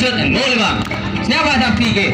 shoot and goal bang. Siapa tak fikir?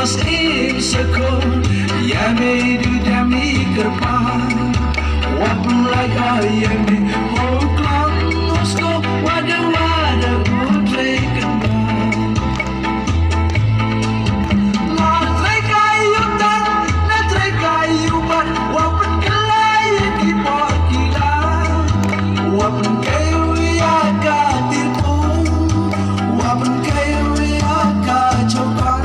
Mas im sekol ya me du dami kerpan wapun laga ya me hoklang nosko wada utre kenal la tre kayu ban wapun kelai ki por kila wapun kayu ya ka tipu wapun kayu ya ka chokan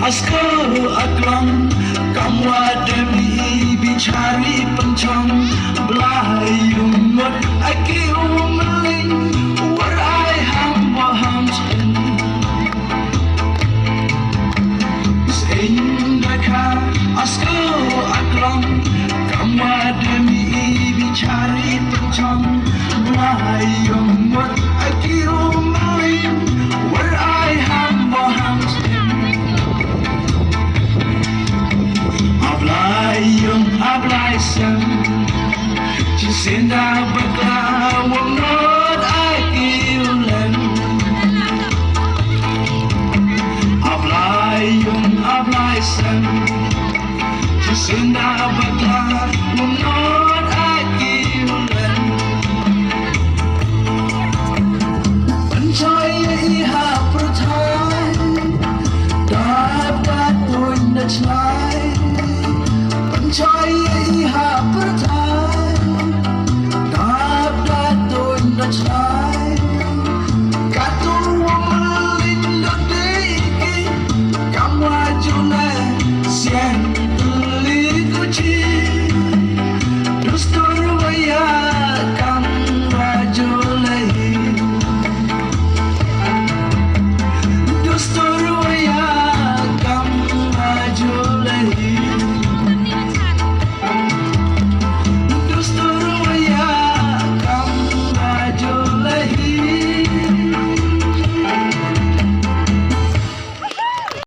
Asko aklam kamwa demi bichari pencang belayung mot aki umeling war I hamba hamsin sehingga asko aklam kamwa demi bichari pencang belayung mot aki umeling war I hamba hamsin Ablaisam Cisinda bakla Wonot akiulan Ablaisam Cisinda bakla Wonot akiulan Pencaya iha pertai Dapat pun dah